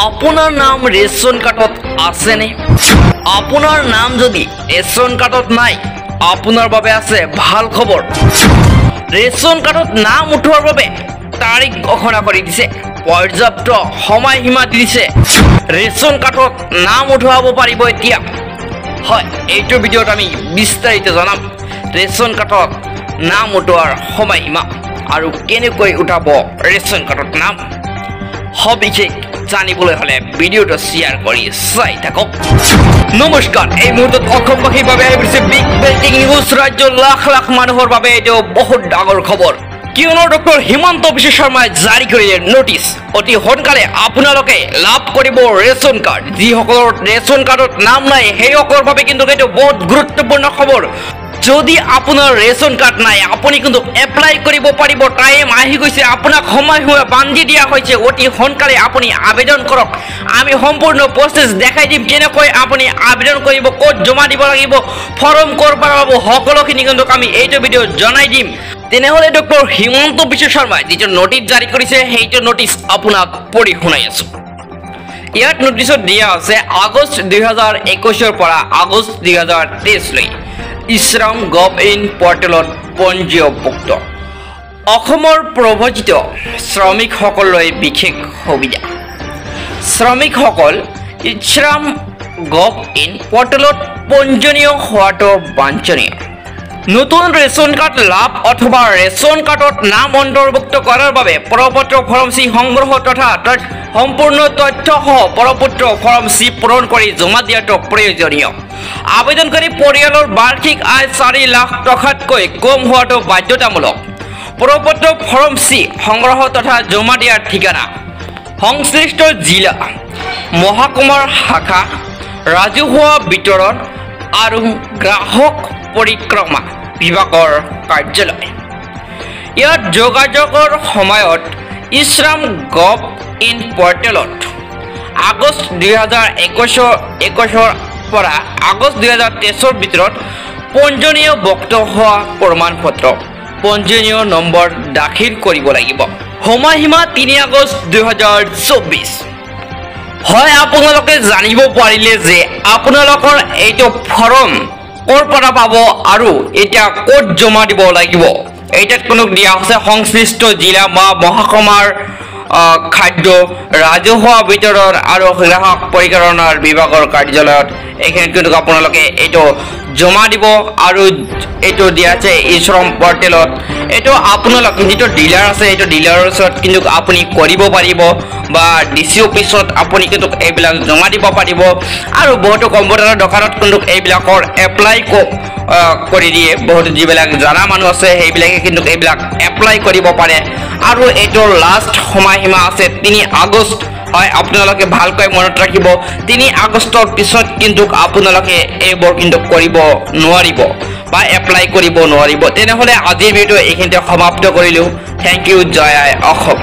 আপোনাৰ নাম ৰেচন কাৰ্ডত আছেনে? আপোনাৰ নাম যদি ৰেচন কাৰ্ডত নাই, আপোনাৰ বাবে আছে ভাল খবৰ। ৰেচন কাৰ্ডত নাম উঠোৱাৰ বাবে তাৰিখ ঘোষণা কৰি দিছে, পৰ্যাপ্ত সময়সীমা দিছে। ৰেচন কাৰ্ডত নাম উঠাব পাৰিব এতিয়া। হয়, এইটো ভিডিঅ'ত আমি বিস্তাৰিত জনাম ৰেচন কাৰ্ডত নাম উঠোৱাৰ সময়সীমা আৰু কেনেকৈ উঠাব ৰেচন কাৰ্ডত নাম। সবিশেষ জানিবলৈ হলে ভিডিঅ'টো শ্বেয়াৰ কৰি চাই থাকক। নমস্কাৰ, এই মুহূৰ্তত অসমবাসীৰ বাবে আহিছে বিগ ব্ৰেকিং নিউজ। ৰাজ্যৰ লাখ লাখ মানুহৰ বাবে এইটো বহুত ডাঙৰ খবৰ, কিয়নো ডক্টৰ হিমন্ত বিশ্ব শৰ্মাই জাৰি কৰিলে নটিচ। অতি সোনকালে আপোনালোকে লাভ কৰিব ৰেচন কাৰ্ড। যিসকলৰ ৰেচন কাৰ্ডত নাম নাই সেইসকলৰ বাবে কিন্তু এইটো বহুত গুৰুত্বপূৰ্ণ খবৰ। যদি আপোনাৰ ৰেচন কাৰ্ড নাই, আপুনি কিন্তু এপ্লাই কৰিব পাৰিব। টাইম আহি গৈছে, আপোনাক সময়সীমা বান্ধি দিয়া হৈছে। অতি সোনকালে আপুনি আবেদন কৰক। আমি সম্পূৰ্ণ প্ৰচেছ দেখাই দিম, কেনেকৈ আপুনি আবেদন কৰিব, ক'ত জমা দিব লাগিব, ফৰ্ম ক'ৰ পৰা পাব, সকলোখিনি কিন্তু আমি এইটো ভিডিঅ'ত জনাই দিম। তেনেহ'লে ডক্টৰ হিমন্ত বিশ্ব শৰ্মাই যিটো নটিচ জাৰি কৰিছে, সেইটো নটিচ আপোনাক পঢ়ি শুনাই আছোঁ। ইয়াত নটিচত দিয়া আছে আগষ্ট 2021 পৰা আগষ্ট 2023লৈ ইশ্ৰম গভ ইন পৰ্টেলত পঞ্জীয়ভুক্ত অসমৰ প্ৰব্ৰজিত শ্ৰমিকসকললৈ বিশেষ সুবিধা। শ্ৰমিকসকল ইশ্ৰম গভ ইন পৰ্টেলত পঞ্জীয়ন হোৱাটো বাঞ্ছনীয়। নতুন ৰেচন কাৰ্ড লাভ অথবা ৰেচন কাৰ্ডত নাম অন্তৰ্ভুক্ত কৰাৰ বাবে প্ৰপত্ৰ ফৰ্ম চি সংগ্ৰহ তথা সম্পূৰ্ণ তথ্যসহ প্ৰপত্ৰ ফৰ্ম চি পূৰণ কৰি জমা দিয়াটো প্ৰয়োজনীয়। আবেদনকাৰী পৰিয়ালৰ বাৰ্ষিক আয় 4 লাখ টকাতকৈ কম হোৱাটো বাধ্যতামূলক। প্ৰপত্ৰ ফৰ্ম চি সংগ্ৰহ তথা জমা দিয়াৰ ঠিকনা সংশ্লিষ্ট জিলা, মহকুমাৰ শাখা, ৰাজহুৱা বিতৰণ আৰু গ্ৰাহক পৰিক্ৰমা বিভাগৰ কাৰ্যালয়। ইয়াত যোগাযোগৰ সময়ত ইশ্ৰম গভ ইন পৰ্টেলত আগষ্ট 2021 পৰা আগষ্ট 2023 ভিতৰত পঞ্জীয়ন ভুক্ত হোৱা প্ৰমাণ পত্ৰ, পঞ্জীয়ন নম্বৰ দাখিল কৰিব লাগিব। সময়সীমা 3 আগষ্ট 2024। হয়, আপোনালোকে জানিব পাৰিলে যে আপোনালোকৰ এইটো ফৰ্ম ক'ৰ পৰা পাব আৰু এতিয়া ক'ত জমা দিব লাগিব। এইটাত কোনো দিয়া হৈছে সংশ্লিষ্ট জিলা বা মহকুমাৰ খাদ্য, ৰাজহুৱা বিতৰণ আৰু গ্ৰাহক পৰিক্ৰমাৰ বিভাগৰ কাৰ্যালয়ত। এইখিনিত কিন্তু আপোনালোকে এইটো জমা দিব আৰু এইটো দিয়া আছে ইশ্ৰম পৰ্টেলত। এইটো আপোনালোকে যিটো ডিলাৰ আছে সেইটো ডিলাৰৰ ওচৰত কিন্তু আপুনি কৰিব পাৰিব বা ডিচি অফিচত আপুনি কিন্তু এইবিলাক জমা দিব পাৰিব। আৰু বহুতো কম্পিউটাৰৰ দোকানত কিন্তু এইবিলাকৰ এপ্লাই কৰি দিয়ে। বহুতো যিবিলাক জনা মানুহ আছে সেইবিলাকে কিন্তু এইবিলাক এপ্লাই কৰিব পাৰে। আৰু এইটোৰ লাষ্ট সময়সীমা আছে 3 আগষ্ট। হয়, আপোনালোকে ভালকৈ মনত ৰাখিব, 3 আগষ্টৰ পিছত কিন্তু আপোনালোকে এইবোৰ কিন্তু কৰিব নোৱাৰিব বা এপ্লাই কৰিব নোৱাৰিব। তেনেহ'লে আজিৰ ভিডিঅ' এইখিনিতে সমাপ্ত কৰিলোঁ। Thank you. জয় আই অসম।